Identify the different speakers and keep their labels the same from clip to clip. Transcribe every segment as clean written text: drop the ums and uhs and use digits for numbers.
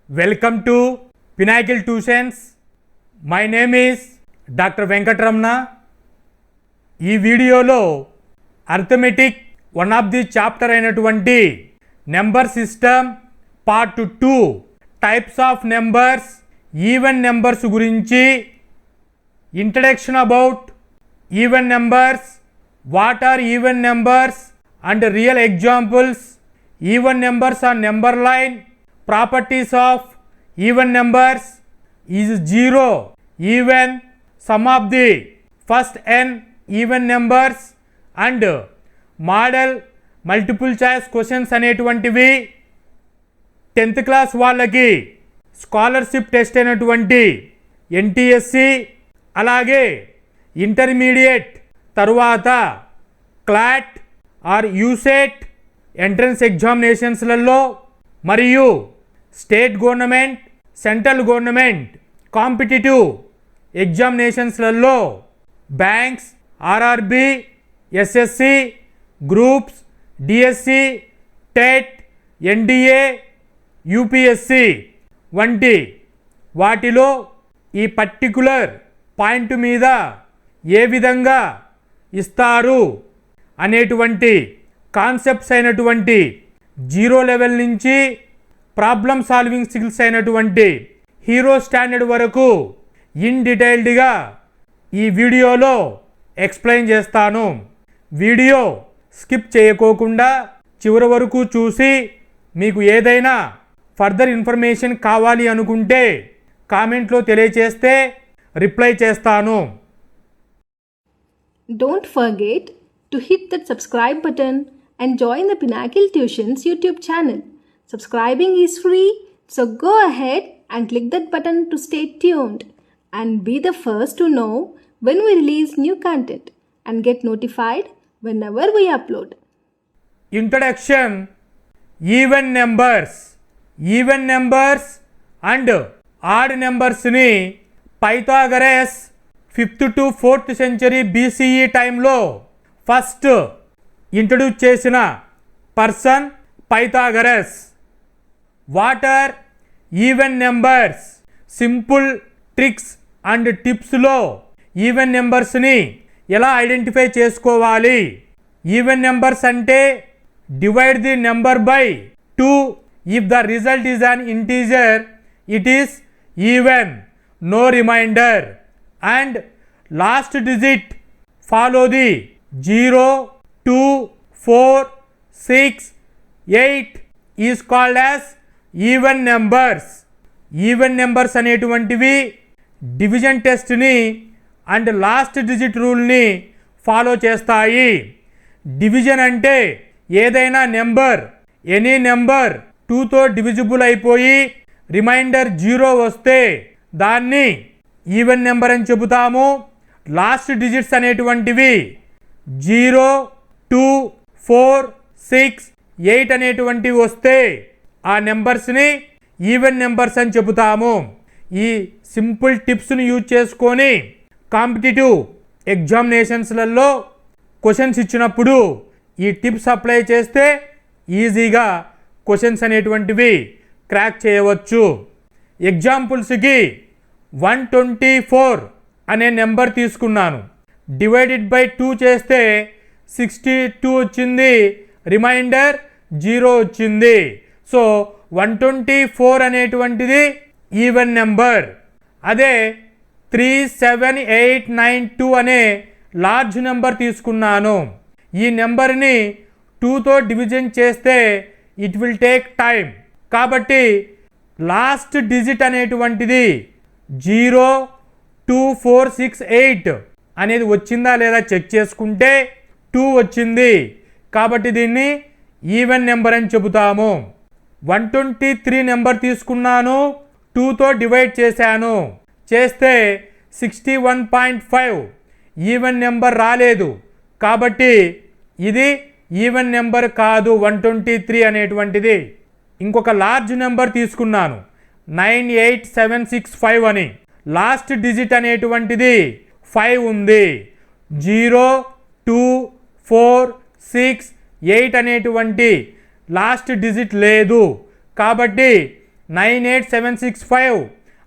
Speaker 1: Welcome to Pinnacle Tuitions. My name is Dr. Venkatramana. ఈ వీడియోలో arithmetic one of the chapter అయినటువంటి number system part 2 types of numbers even numbers గురించి, introduction about even numbers, what are even numbers and real examples, even numbers on number line, properties of even numbers, is zero even, sum of the first n even numbers and model multiple choice questions అనేటువంటివి 10th class వాళ్ళకి scholarship test అయినటువంటి NTSC, అలాగే intermediate తరువాత CLAT or UCET entrance ఎగ్జామినేషన్స్లలో మరియు state government, central government competitive ఎగ్జామినేషన్స్లలో banks, RRB, SSC, groups, DSC, TET, NDA, UPSC వంటి వాటిలో ఈ పర్టికులర్ పాయింట్ మీద ఏ విధంగా ఇస్తారు అనేటువంటి కాన్సెప్ట్స్ అయినటువంటి జీరో లెవెల్ నుంచి ప్రాబ్లమ్ సాల్వింగ్ స్కిల్స్ అయినటువంటి హీరో స్టాండర్డ్ వరకు ఇన్ డీటెయిల్డ్గా ఈ వీడియోలో ఎక్స్ప్లెయిన్ చేస్తాను. వీడియో స్కిప్ చేయకోకుండా చివరి వరకు చూసి మీకు ఏదైనా ఫర్దర్ ఇన్ఫర్మేషన్ కావాలి అనుకుంటే కామెంట్లో తెలియచేస్తే రిప్లై చేస్తాను.
Speaker 2: Don't forget to hit that subscribe button and join the Pinnacle Tuitions YouTube channel. Subscribing is free, so go ahead and click that button to stay tuned and be the first to know when we release new content and get notified whenever we upload.
Speaker 1: Introduction. Even numbers. Even numbers and odd numbers ni Pythagoras 5th to 4th century BCE టైంలో first introduce చేసిన person Pythagoras. What are even numbers? Simple tricks and టిప్స్లో even నెంబర్స్ని ఎలా identify చేసుకోవాలి? Even numbers అంటే divide the number by 2 if the result is an integer it is even, no remainder, and last digit follow the 0, 2, 4, 6, 8 is called as even numbers. Even numbers అనేటువంటివి division టెస్ట్ని and last digit రూల్ని follow చేస్తాయి. Division అంటే ఏదైనా number, any number 2తో divisible అయిపోయి reminder 0 వస్తే దాన్ని ఈవెన్ నెంబర్ అని చెబుతాము. లాస్ట్ డిజిట్స్ అనేటువంటివి 0, 2, 4, 6, 8 అనేటువంటివి వస్తే ఆ నెంబర్స్ని ఈవెన్ నెంబర్స్ అని చెబుతాము. ఈ సింపుల్ టిప్స్ని యూజ్ చేసుకొని కాంపిటిటివ్ ఎగ్జామినేషన్స్లలో క్వశ్చన్స్ ఇచ్చినప్పుడు ఈ టిప్స్ అప్లై చేస్తే ఈజీగా క్వశ్చన్స్ అనేటువంటివి క్రాక్ చేయవచ్చు. ఎగ్జాంపుల్స్కి 124 అనే నెంబర్ తీసుకున్నాను. డివైడెడ్ బై 2 చేస్తే 62 వచ్చింది, రిమైండర్ 0 వచ్చింది. సో 124 అనేటువంటిది ఈవెన్ నెంబర్. అదే 37892 అనే లార్జ్ నెంబర్ తీసుకున్నాను. ఈ నెంబర్ని 2తో డివిజన్ చేస్తే ఇట్ విల్ టేక్ టైం. కాబట్టి లాస్ట్ డిజిట్ అనేటువంటిది 0, 2, 4, 6, 8 అనేది వచ్చిందా లేదా చెక్ చేసుకుంటే 2 వచ్చింది. కాబట్టి దీన్ని ఈవెన్ నెంబర్ అని చెబుతాము. 123 నెంబర్ తీసుకున్నాను, 2తో డివైడ్ చేశాను, చేస్తే 61.5 ఈవెన్ నెంబర్ రాలేదు. కాబట్టి ఇది ఈవెన్ నెంబర్ కాదు 123 అనేటువంటిది. ఇంకొక లార్జ్ నెంబర్ తీసుకున్నాను 98765 అని. లాస్ట్ డిజిట్ అనేటువంటిది 5 ఉంది. 0, 2, 4, 6, 8 అనేటువంటి లాస్ట్ డిజిట్ లేదు. కాబట్టి 98765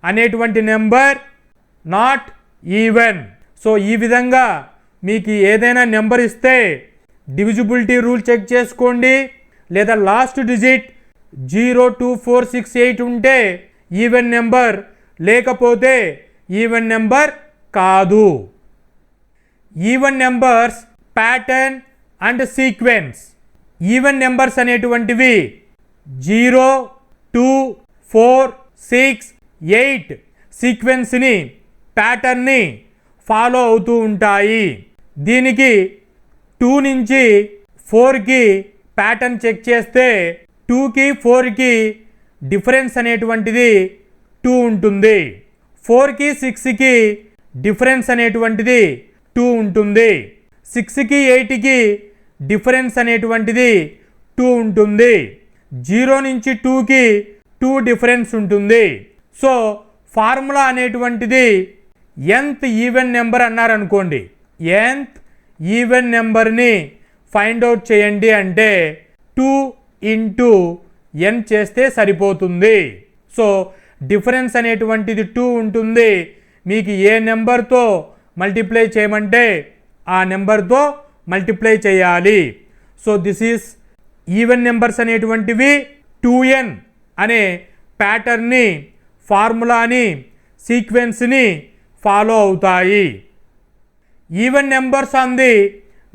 Speaker 1: అనేటువంటి నెంబర్ నాట్ ఈవెన్. సో ఈ విధంగా మీకు ఏదైనా నెంబర్ ఇస్తే డివిజిబిలిటీ రూల్ చెక్ చేసుకోండి, లేదా లాస్ట్ డిజిట్ 02468 ఉంటే ఈవెన్ నెంబర్, లేకపోతే ఈవెన్ నెంబర్ కాదు. Even numbers pattern and sequence. Even numbers అనేటువంటివి 0, 2, 4, 6, 8 సీక్వెన్స్ని, ప్యాటర్న్ని ఫాలో అవుతూ ఉంటాయి. దీనికి 2 నుంచి 4కి ప్యాటర్న్ చెక్ చేస్తే 2కి 4కి డిఫరెన్స్ అనేటువంటిది 2 ఉంటుంది. 4కి 6కి డిఫరెన్స్ అనేటువంటిది 2 ఉంటుంది. 6కి 8కి డిఫరెన్స్ అనేటువంటిది 2 ఉంటుంది. 0 నుంచి 2కి 2 డిఫరెన్స్ ఉంటుంది. సో ఫార్ములా అనేటువంటిది nth ఈవెన్ నెంబర్ అన్నారనుకోండి, nth ఈవెన్ నెంబర్ని ఫైండ్ అవుట్ చేయండి అంటే 2 ఇంటూ n చేస్తే సరిపోతుంది. సో డిఫరెన్స్ అనేటువంటిది 2 ఉంటుంది. మీకు ఏ నెంబర్తో మల్టిప్లై చేయమంటే ఆ నెంబర్తో మల్టిప్లై చేయాలి. So this is even numbers అనేటువంటివి 2n అనే ప్యాటర్న్ని, ఫార్ములాని, సీక్వెన్స్ని ఫాలో అవుతాయి. Even numbers on the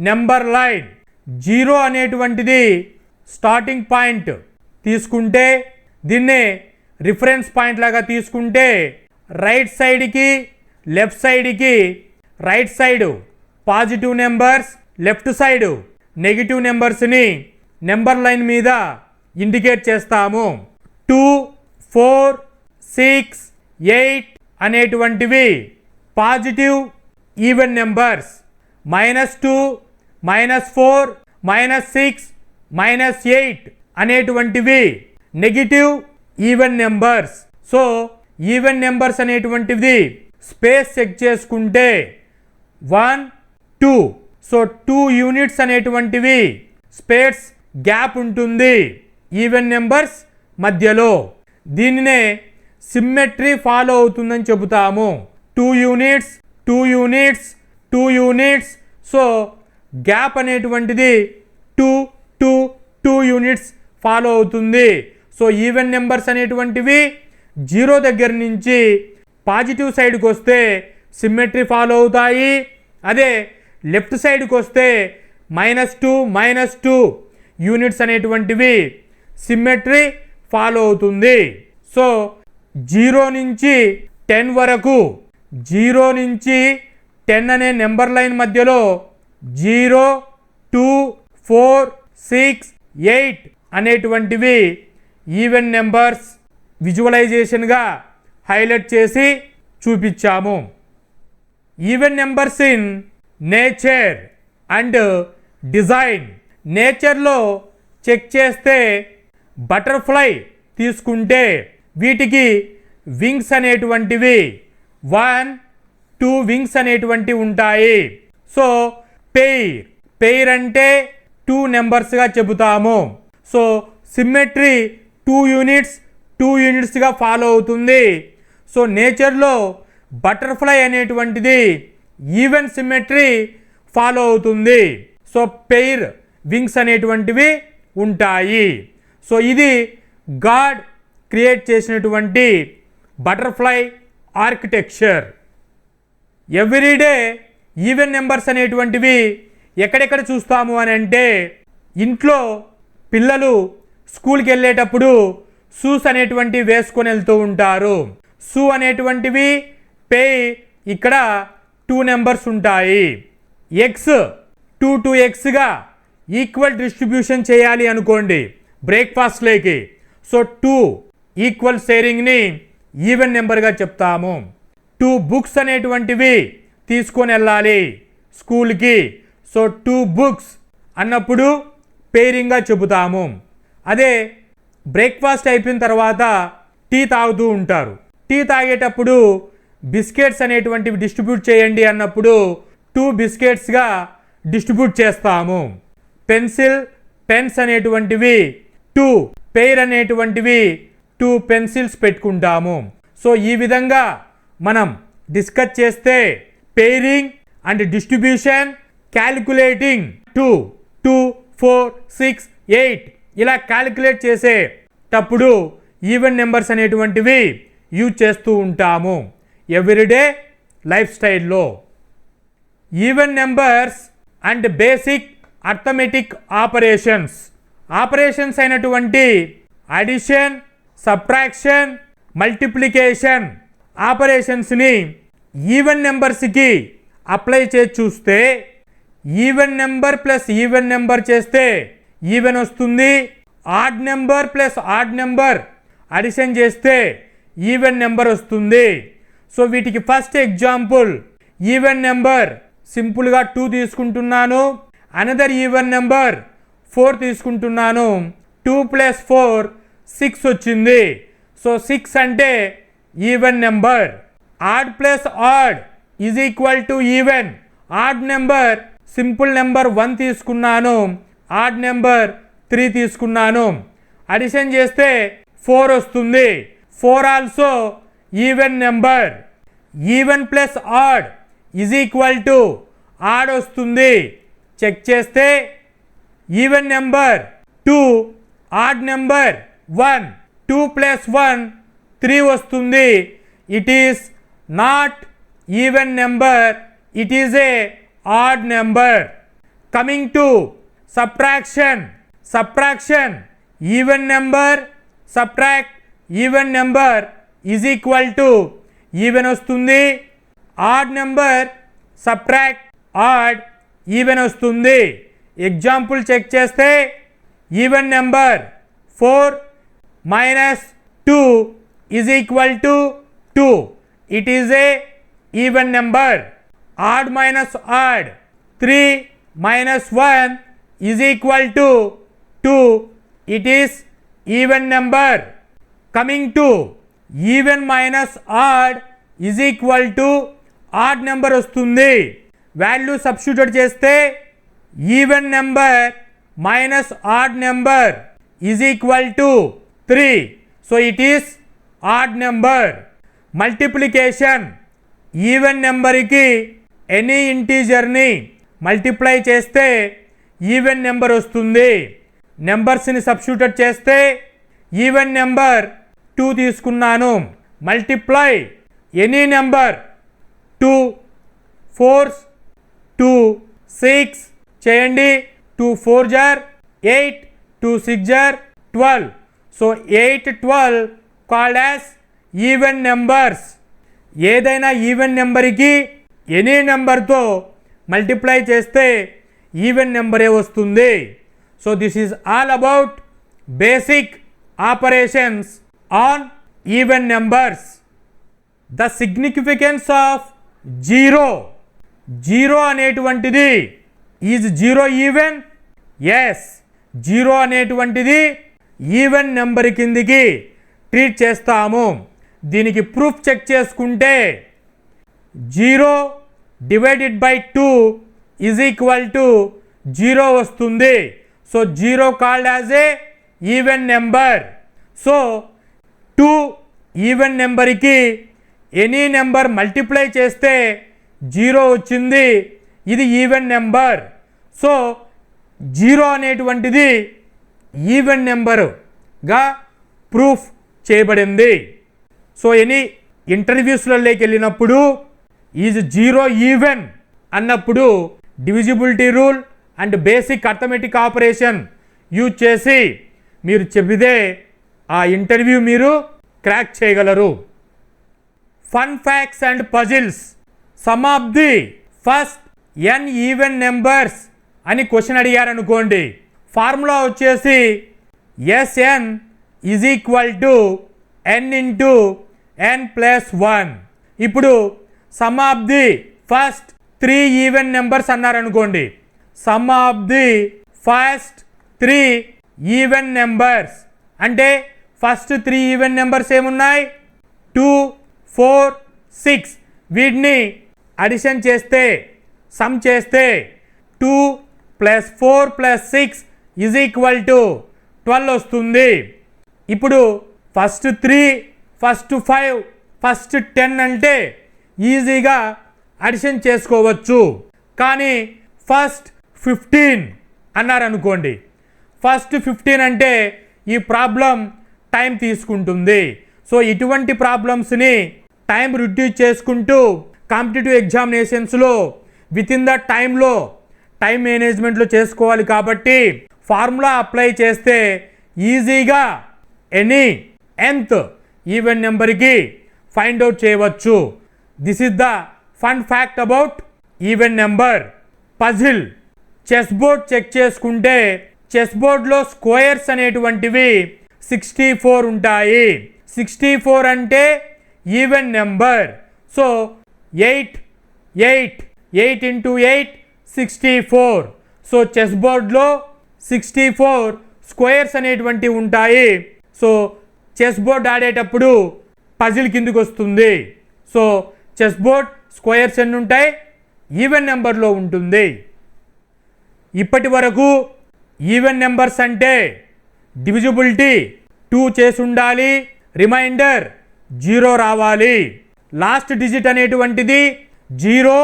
Speaker 1: number line. 0 అనేటువంటిది స్టార్టింగ్ పాయింట్ తీసుకుంటే, దీన్నే రిఫరెన్స్ పాయింట్ లాగా తీసుకుంటే, రైట్ సైడ్కి లెఫ్ట్ సైడ్కి, right side positive numbers, left side negative నెంబర్స్ని నెంబర్ లైన్ మీద ఇండికేట్ చేస్తాము. 2, 4, 6, 8 అనేటువంటివి పాజిటివ్ ఈవెన్ నెంబర్స్. -2, -4, -6, -8 అనేటువంటివి negative even numbers. So even numbers అనేటువంటిది స్పేస్ చెక్ చేసుకుంటే 1, 2. సో 2 యూనిట్స్ అనేటువంటివి స్పేస్ గ్యాప్ ఉంటుంది ఈవెన్ నెంబర్స్ మధ్యలో. దీనినే సిమ్మెట్రీ ఫాలో అవుతుందని చెబుతాము. 2 units, 2 units, 2 units. So gap అనేటువంటిది 2, 2, 2 యూనిట్స్ ఫాలో అవుతుంది. సో ఈవెన్ నెంబర్స్ అనేటువంటివి 0 దగ్గర నుంచి పాజిటివ్ సైడ్కి వస్తే సిమ్మెట్రీ ఫాలో అవుతాయి. అదే లెఫ్ట్ సైడ్కి వస్తే -2, -2 యూనిట్స్ అనేటువంటివి సిమ్మెట్రీ ఫాలో అవుతుంది. సో 0 నుంచి 10 వరకు, 0 నుంచి 10 అనే నెంబర్ లైన్ మధ్యలో 0, 2, 4, 6, 8 అనేటువంటివి ఈవెన్ నెంబర్స్ విజువలైజేషన్గా హైలైట్ చేసి చూపించాము. Even numbers in nature and design. నేచర్లో చెక్ చేస్తే బటర్ఫ్లై తీసుకుంటే వీటికి వింగ్స్ అనేటువంటివి 1, 2 వింగ్స్ అనేటువంటివి ఉంటాయి. సో పెయిర్ అంటే 2 నెంబర్స్గా చెబుతాము. సో సిమ్మెట్రీ 2 యూనిట్స్, 2 యూనిట్స్గా ఫాలో అవుతుంది. సో నేచర్లో బటర్ఫ్లై అనేటువంటిది ఈవెన్ సిమ్మెట్రీ ఫాలో అవుతుంది. సో పెయిర్ వింగ్స్ అనేటువంటివి ఉంటాయి. సో ఇది గాడ్ క్రియేట్ చేసినటువంటి butterfly architecture. Everyday even numbers అనేటువంటివి ఎక్కడెక్కడ చూస్తాము అని అంటే, ఇంట్లో పిల్లలు స్కూల్కి వెళ్ళేటప్పుడు షూస్ అనేటువంటివి వేసుకొని వెళ్తూ ఉంటారు. షూ అనేటువంటివి పెయిర్, ఇక్కడ 2 నెంబర్స్ ఉంటాయి. ఎగ్స్ 2 to xగా ఈక్వల్ డిస్ట్రిబ్యూషన్ చేయాలి అనుకోండి బ్రేక్ఫాస్ట్లోకి. సో 2 ఈక్వల్ షేరింగ్ని ఈవెన్ నెంబర్గా చెప్తాము. 2 బుక్స్ అనేటువంటివి తీసుకొని వెళ్ళాలి స్కూల్కి. సో 2 బుక్స్ అన్నప్పుడు పేరింగ్గా చెబుతాము. అదే బ్రేక్ఫాస్ట్ అయిపోయిన తర్వాత టీ తాగుతూ ఉంటారు. టీ తాగేటప్పుడు బిస్కెట్స్ అనేటువంటివి డిస్ట్రిబ్యూట్ చేయండి అన్నప్పుడు 2 బిస్కెట్స్గా డిస్ట్రిబ్యూట్ చేస్తాము. పెన్స్ అనేటువంటివి 2, పెయిర్ అనేటువంటివి 2 పెన్సిల్స్ పెట్టుకుంటాము. సో ఈ విధంగా మనం డిస్కస్ చేస్తే పేరింగ్ అండ్ డిస్ట్రిబ్యూషన్, క్యాలిక్యులేటింగ్ 2, 2, 4, 6, 8 ఇలా క్యాలిక్యులేట్ చేసేటప్పుడు ఈవెన్ నెంబర్స్ అనేటువంటివి యూజ్ చేస్తూ ఉంటాము ఎవ్రీడే లైఫ్ స్టైల్లో. Even numbers and basic arithmetic operations అయినటువంటి అడిషన్, సబ్ట్రాక్షన్, మల్టిప్లికేషన్ ఆపరేషన్స్ని ఈవెన్ నెంబర్స్కి అప్లై చేసి చూస్తే even number plus even number చేస్తే ఈవెన్ వస్తుంది. Odd number plus odd number addition చేస్తే ఈవెన్ నెంబర్ వస్తుంది. సో వీటికి ఫస్ట్ ఎగ్జాంపుల్ ఈవెన్ నెంబర్ సింపుల్గా 2 తీసుకుంటున్నాను. అనదర్ ఈవెన్ నెంబర్ 4 తీసుకుంటున్నాను. 2 + 4 6 వచ్చింది. సో 6 అంటే even number. Odd plus odd is equal to even. Odd number simple number 1 తీసుకున్నాను. ఆడ్ నెంబర్ 3 తీసుకున్నాను. అడిషన్ చేస్తే 4 వస్తుంది. 4 also even number. Even plus odd is equal to odd వస్తుంది. చెక్ చేస్తే even number 2, odd number 1, 2 + 1 3 వస్తుంది. It is not even number, it is a odd number. Coming to subtraction even number subtract even number is equal to even వస్తుంది. Odd number subtract odd even వస్తుంది. Example check చేస్తే even number 4 - 2 is equal to 2. It is a even number. Odd minus odd 3 - 1 is equal to 2. It is even number. Coming to even minus odd is equal to odd number వస్తుంది. Value substitute చేస్తే even number minus odd number is equal to 3. So it is odd number. Multiplication even నెంబర్కి any ఇంటీజర్ని multiply చేస్తే even number వస్తుంది. నెంబర్స్ని substitute చేస్తే even number 2 తీసుకున్నాను. Multiply any number 2 4s 2 6 చేయండి. 2 4 * 8, 2 6 * 12. So 8, 12 called as even numbers. ఏదైనా even నెంబర్కి any నెంబర్తో multiply చేస్తే ఈవెన్ నెంబరే వస్తుంది. So this is all about basic operations on even numbers. The significance of zero అనేటువంటిది is zero even? Yes, zero అనేటువంటిది even number కిందికి ట్రీట్ చేస్తాము. దీనికి ప్రూఫ్ చెక్ చేసుకుంటే 0 / 2 ఈజ్ ఈక్వల్ టు 0 వస్తుంది. So 0 called as a even number. So 2 even నెంబర్కి any number multiply చేస్తే 0 వచ్చింది. ఇది ఈవెన్ నెంబర్. సో 0 అనేటువంటిది ఈవెన్ నెంబర్గా ప్రూఫ్ చేయబడింది. సో ఎనీ ఇంటర్వ్యూస్లలోకి వెళ్ళినప్పుడు ఈజ్ 0 ఈవెన్ అన్నప్పుడు divisibility rule and basic arithmetic operation use చేసి మీరు చెబితే ఆ ఇంటర్వ్యూ మీరు క్రాక్ చేయగలరు. Fun facts and puzzles. Some of the first n even numbers అని క్వశ్చన్ అడిగారనుకోండి, ఫార్ములా వచ్చేసి Sn is equal to n into n plus 1. ఇప్పుడు sum of the first 3 even numbers అన్నారనుకోండి, sum of the first 3 even numbers అంటే first 3 even numbers ఏమున్నాయి? 2 4 6. వీటిని addition చేస్తే some చేస్తే 2 + 4 + 6 is equal to 12 వస్తుంది. ఇప్పుడు ఫస్ట్ 3, ఫస్ట్ 5, ఫస్ట్ 10 అంటే ఈజీగా అడిషన్ చేసుకోవచ్చు. కానీ ఫస్ట్ 15 అన్నారనుకోండి, ఫస్ట్ 15 అంటే ఈ ప్రాబ్లం టైం తీసుకుంటుంది. సో ఇటువంటి ప్రాబ్లమ్స్ని టైం రిడ్యూస్ చేసుకుంటూ కాంపిటేటివ్ ఎగ్జామినేషన్స్లో విత్ ఇన్ ద టైంలో టైం మేనేజ్మెంట్లో చేసుకోవాలి. కాబట్టి ఫార్ములా అప్లై చేస్తే ఈజీగా ఎనీ nth ఈవెన్ నెంబర్కి ఫైండ్ అవుట్ చేయవచ్చు. This is the fun fact about even number. Puzzle chess board check చేసుకుంటే చెస్ బోర్డ్లో స్క్వేర్స్ అనేటువంటివి 64 ఉంటాయి. 64 అంటే even number. So 8 into 8 64. So chess బోర్డ్లో 64 స్క్వేర్స్ అనేటువంటివి ఉంటాయి. సో చెస్ బోర్డ్ ఆడేటప్పుడు పజిల్ కిందకి వస్తుంది. సో చెస్ బోర్డ్ స్క్వేర్స్ ఎన్ని ఉంటాయి? ఈవెన్ నెంబర్లో ఉంటుంది. ఇప్పటి వరకు ఈవెన్ నెంబర్స్ అంటే డివిజిబిలిటీ 2 చేసి ఉండాలి, రిమైండర్ 0 రావాలి. లాస్ట్ డిజిట్ అనేటువంటిది 0,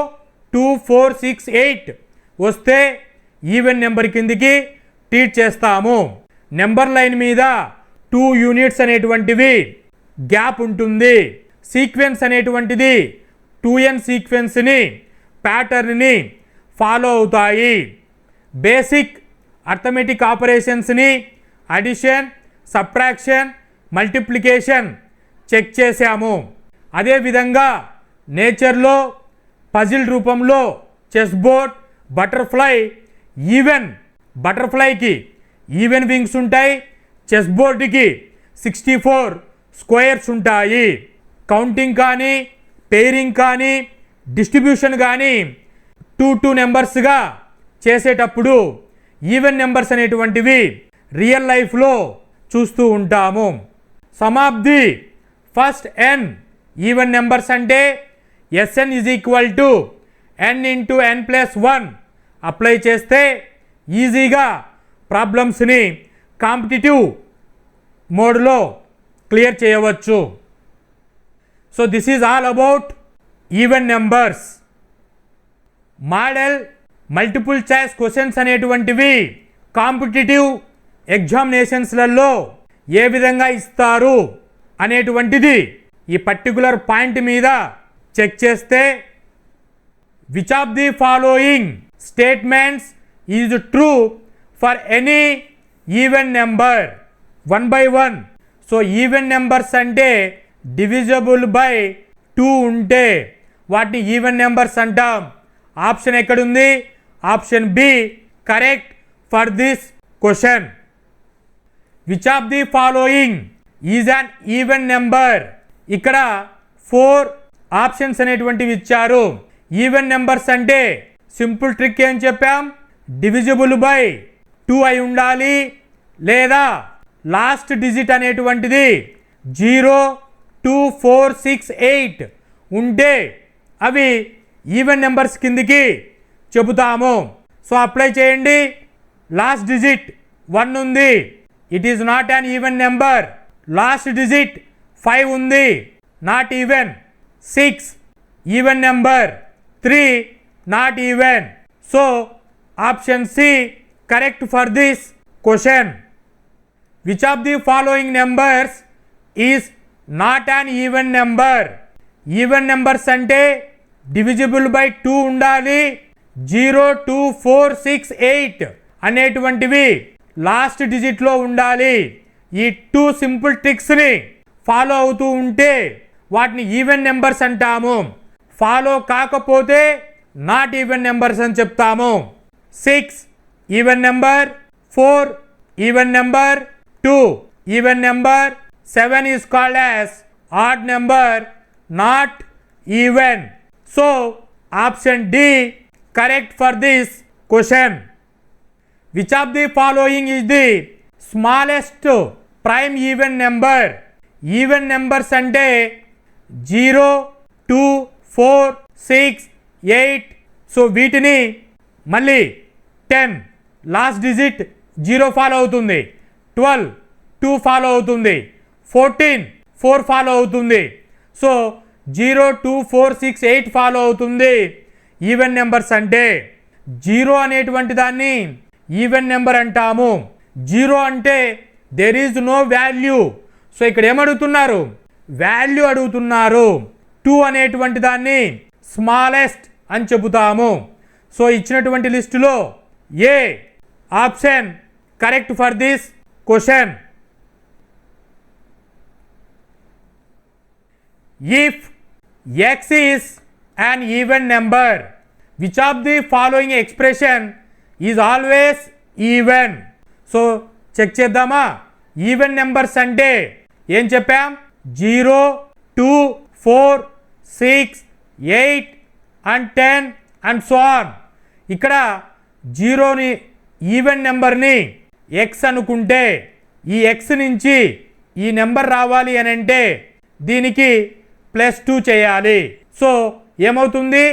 Speaker 1: 2, 4, 6, 8 వస్తే ఈవెన్ నెంబర్ కిందికి ట్రీట్ చేస్తాము. నెంబర్ లైన్ మీద 2 యూనిట్స్ అనేటువంటివి గ్యాప్ ఉంటుంది. సీక్వెన్స్ అనేటువంటిది 2n సీక్వెన్స్ని ప్యాటర్న్ని ఫాలో అవుతాయి. బేసిక్ అర్థమెటిక్ ఆపరేషన్స్ని అడిషన్, సబ్ట్రాక్షన్, మల్టిప్లికేషన్ చెక్ చేశాము. అదేవిధంగా నేచర్లో పజిల్ రూపంలో చెస్ బోర్డ్, బటర్ఫ్లై, ఈవెన్ బటర్ఫ్లైకి ఈవెన్ వింగ్స్ ఉంటాయి, చెస్ బోర్డుకి 64 స్క్వేర్స్ ఉంటాయి. కౌంటింగ్ కానీ, పెయిరింగ్ కానీ, డిస్ట్రిబ్యూషన్ కానీ 2 నెంబర్స్గా చేసేటప్పుడు ఈవెన్ నెంబర్స్ అనేటువంటివి రియల్ లైఫ్లో చూస్తూ ఉంటాము. Some of the first n even numbers అంటే Sn is equal to n into n+1 apply చేస్తే ఈజీగా ప్రాబ్లమ్స్ని కాంపిటేటివ్ మోడ్లో క్లియర్ చేయవచ్చు. So this is all about even numbers. Model multiple choice questions అనేటువంటివి కాంపిటేటివ్ ఎగ్జామినేషన్స్లలో ఏ విధంగా ఇస్తారు అనేటువంటిది ఈ పర్టికులర్ పాయింట్ మీద చెక్ చేస్తే, which of the following statements is true for any even number? 1 by 1. So even numbers అంటే divisible by 2 ఉంటే వాటిని ఈవెన్ నెంబర్స్ అంటాం. ఆప్షన్ ఎక్కడుంది? Option B correct for this question. Which of the following is an even number? ఇక్కడ 4 options అనేటువంటివి ఇచ్చారు. Even numbers అంటే simple trick ఏం చెప్పాం? డివిజిబుల్ బై 2 అయి ఉండాలి, లేదా లాస్ట్ డిజిట్ అనేటువంటిది 0, 2, 4, 6, 8 ఉంటే అవి ఈవెన్ నెంబర్స్ కిందికి చెబుతాము. సో అప్లై చేయండి. లాస్ట్ డిజిట్ 1 ఉంది, it is not an even number. Last digit 5 ఉంది, not even. 6 even number, 3 not even. So option C correct for this question. Which of the following numbers is not an even number? Even numbers అంటే divisible by 2 ఉండాలి, 0, 2, 4, 6, 8 అనేటువంటివి last డిజిట్లో ఉండాలి. ఈ 2 simple ట్రిక్స్ని follow అవుతూ ఉంటే వాటిని even numbers అంటాము. Follow కాకపోతే నాట్ ఈవెన్ నెంబర్స్ అని చెప్తాము. 6 even number, 4 even number, 2 even number, 7 is called as odd number, not even. So option D correct for this question. Which of the following is the smallest prime even number? Even numbers అంటే 0, 2, 4, 6, 8. So వీటిని మళ్ళీ 10 last digit 0 follow అవుతుంది, 12 2 follow అవుతుంది, 14 4 follow అవుతుంది. So 0 2 4 6 8 follow అవుతుంది. Even numbers అంటే 0 అనేటువంటి దాన్ని ఈవెన్ నెంబర్ అంటాము. 0 అంటే there is no value. So ఇక్కడ ఏమడుగుతున్నారు? వాల్యూ అడుగుతున్నారు. 2 అనేటువంటి దాన్ని స్మాలెస్ట్ అని చెబుతాము. సో ఇచ్చినటువంటి లిస్టులో ఏ option correct for this question. If x is an even number, which of the following expression is always even? So check చేద్దామా? ఈవెన్ నెంబర్స్ అంటే ఏం చెప్పాం? 0 2 4 6 8 and 10 and so on. ఇక్కడ 0ని ఈవెన్ నెంబర్ని ఎక్స్ అనుకుంటే ఈ ఎక్స్ నుంచి ఈ నెంబర్ రావాలి అని అంటే దీనికి +2 చేయాలి. సో ఏమవుతుంది?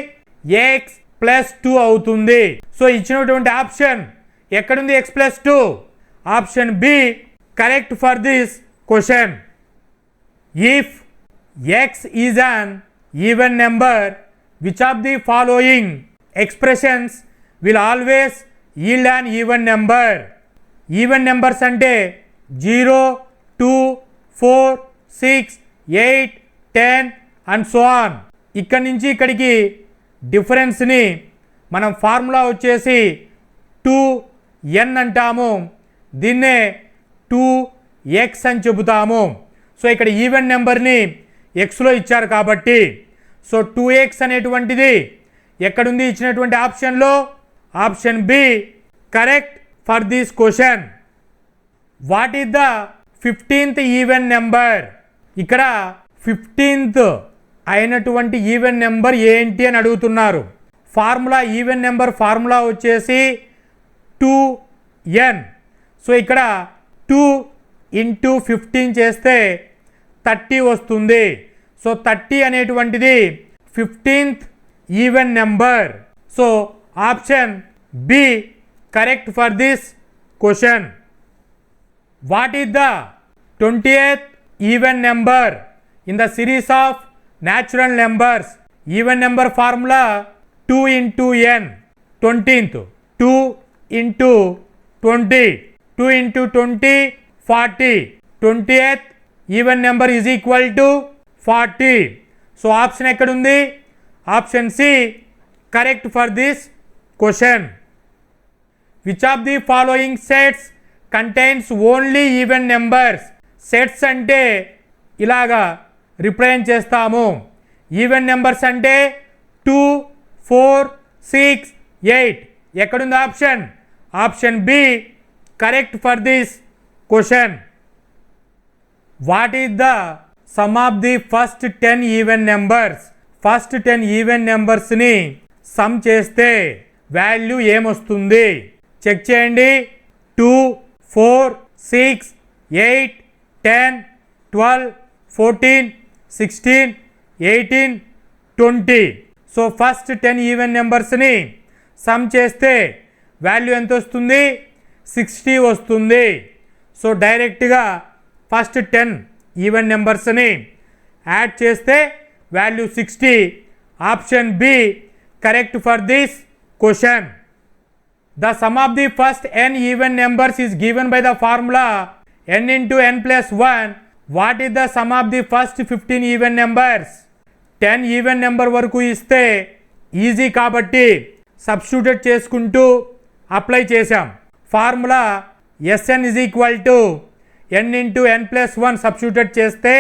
Speaker 1: ఎక్స్ +2 అవుతుంది. సో ఇచ్చినటువంటి ఆప్షన్ ఎక్కడుంది? x+2. Option B correct for this question. If x is an even number, which of the following expressions will always yield an even number? Even numbers అంటే 0 2 4 6 8 10 అండ్ సో ఆన్. ఇక్కడి నుంచి ఇక్కడికి డిఫరెన్స్ని మనం formula వచ్చేసి 2n అంటాము. దీన్నే 2x అని చెబుతాము. సో ఇక్కడ ఈవెన్ నెంబర్ని ఎక్స్లో ఇచ్చారు కాబట్టి సో 2x అనేటువంటిది ఎక్కడుంది ఇచ్చినటువంటి ఆప్షన్లో? Option B correct for this question. What is the 15th even number? ఇక్కడ 15th అయినటువంటి ఈవెన్ నెంబర్ ఏంటి అని అడుగుతున్నారు. ఫార్ములా ఈవెన్ నెంబర్ ఫార్ములా వచ్చేసి 2n. సో ఇక్కడ 2 × 15 చేస్తే 30 వస్తుంది. సో 30 అనేటువంటిది 15th even number. So option B correct for this question. What is the 20th even number in the series of natural numbers? Even number formula 2 × n. 20th 2 × 20 2 × 20 40. 20th even number is equal to 40. So option ఎక్కడుంది? Option C correct for this question. Which of the following sets contains only even numbers? Sets అంటే ఇలాగా represent చేస్తాము. Even numbers అంటే 2 4 6 8. ఎక్కడుంది option? Option B correct for this question. What is the sum of the first 10 even numbers? First 10 even నెంబర్స్ని sum చేస్తే value ఏమొస్తుంది? Check చేయండి. 2 4 6 8 10 12 14 16 18 20. So first 10 even నెంబర్స్ని సమ్ చేస్తే వాల్యూ ఎంత వస్తుంది? 60 వస్తుంది. సో డైరెక్ట్గా ఫస్ట్ 10 ఈవెన్ నెంబర్స్ని యాడ్ చేస్తే value 60. Option B correct for this question. The sum of the first n even numbers is given by the formula n × n + 1. What is the sum of the first 15 even numbers? 10 even number వరకు ఇస్తే easy కాబట్టి substitute చేసుకుంటూ apply చేశాం. Formula Sn = n × n + 1 substitute చేస్తే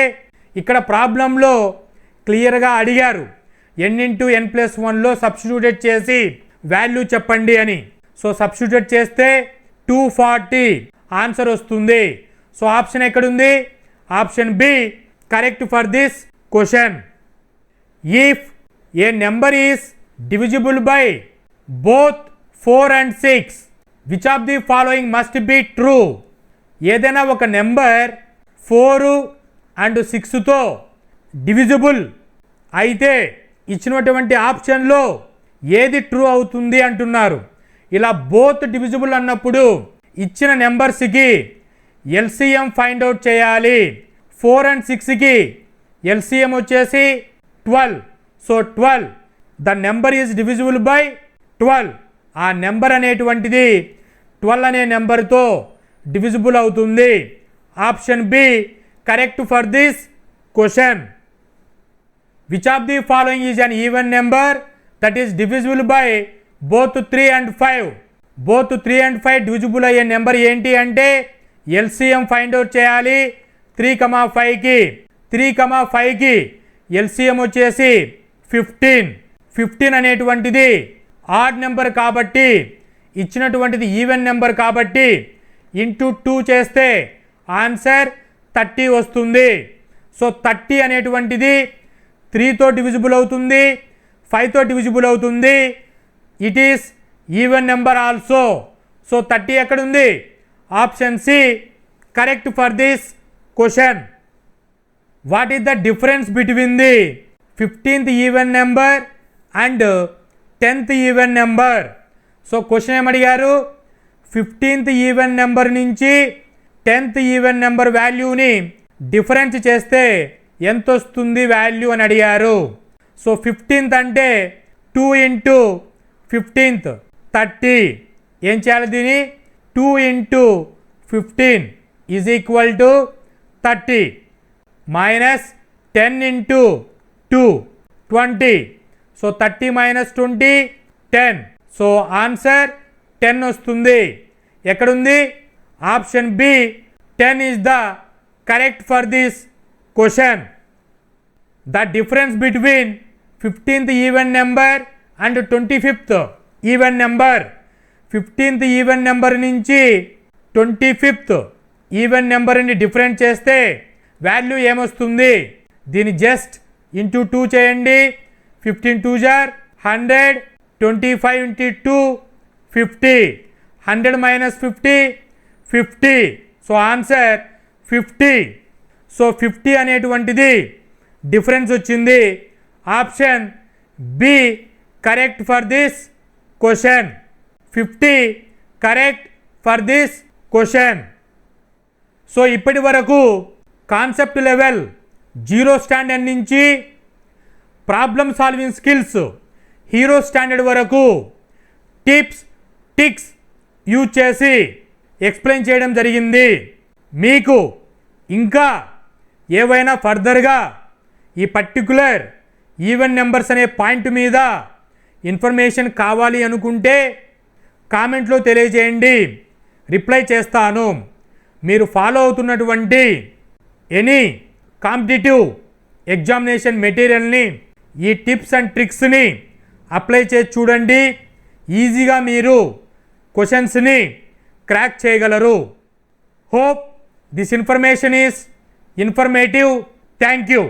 Speaker 1: ఇక్కడ ప్రాబ్లంలో క్లియర్గా అడిగారు n × n + 1లో సబ్స్టిట్యూట్ చేసి వాల్యూ చెప్పండి అని. సో సబ్స్టిట్యూట్ చేస్తే 240 ఆన్సర్ వస్తుంది. సో ఆప్షన్ ఎక్కడుంది? Option B correct for this question. If a number is divisible by both 4 and 6, which of the following must be true? ఏదైనా ఒక నెంబర్ 4 and 6తో డివిజిబుల్ అయితే ఇచ్చినటువంటి ఆప్షన్లో ఏది ట్రూ అవుతుంది అంటున్నారు. ఇలా బోత్ డివిజిబుల్ అన్నప్పుడు ఇచ్చిన నెంబర్స్కి ఎల్సిఎం ఫైండ్ అవుట్ చేయాలి. 4 and 6కి ఎల్సిఎం వచ్చేసి 12. So 12 the number is divisible by 12. ఆ నెంబర్ అనేటువంటిది 12 అనే నెంబర్తో డివిజిబుల్ అవుతుంది. Option B correct for this question. Which of the following is an even number that is divisible by both 3 and 5? Both 3 and 5 divisible అయ్యే number ఏంటి అంటే LCM find out చేయాలి. 3,5కి 3,5కి LCM వచ్చేసి 15. 15 అనేటువంటిది ఆడ్ నెంబర్ కాబట్టి, ఇచ్చినటువంటిది even number కాబట్టి into 2 చేస్తే answer 30 వస్తుంది. సో 30 అనేటువంటిది 3తో డివిజిబుల్ అవుతుంది, 5తో డివిజిబుల్ అవుతుంది. It is even number also. So 30 ఎక్కడుంది? Option C correct for this question. What is the difference between the 15th even number and 10th even number? So question ఏమడిగారు? 15th even number నుంచి 10th even number వాల్యూని difference చేస్తే ఎంత వస్తుంది value అని అడిగారు. So 15th అంటే 2 into 15th 30. ఏం చేయాలి దీన్ని? 2 into 15 is equal to 30 minus 10 into 2 20. So 30 minus 20 10. So answer 10 వస్తుంది. ఎక్కడుంది? Option B 10 is the correct for this question. The difference between 15th even number and 25th even number. 15th even number నుంచి 25th even నెంబర్ని different చేస్తే value ఏమొస్తుంది? దీన్ని just into 2 చేయండి. 15 2s are 100, 25 into 2 50, 100 minus 50 50. So answer 50. So 50 అనేటువంటిది difference వచ్చింది. Option B correct for this question. 50 correct for this question. So ఇప్పటి వరకు కాన్సెప్ట్ లెవెల్ 0 స్టాండర్డ్ నుంచి problem solving skills hero standard వరకు టిప్స్ టిక్స్ యూజ్ చేసి explain చేయడం జరిగింది. మీకు ఇంకా ఏవైనా ఫర్దర్గా ఈ పర్టికులర్ ఈవెన్ నెంబర్స్ అనే పాయింట్ మీద ఇన్ఫర్మేషన్ కావాలి అనుకుంటే కామెంట్లో తెలియజేయండి, రిప్లై చేస్తాను. మీరు ఫాలో అవుతున్నటువంటి ఎనీ కాంపిటేటివ్ ఎగ్జామినేషన్ మెటీరియల్ని ఈ టిప్స్ అండ్ ట్రిక్స్ని అప్లై చేసి చూడండి. ఈజీగా మీరు క్వశ్చన్స్ని క్రాక్ చేయగలరు. Hope this information is informative. Thank you.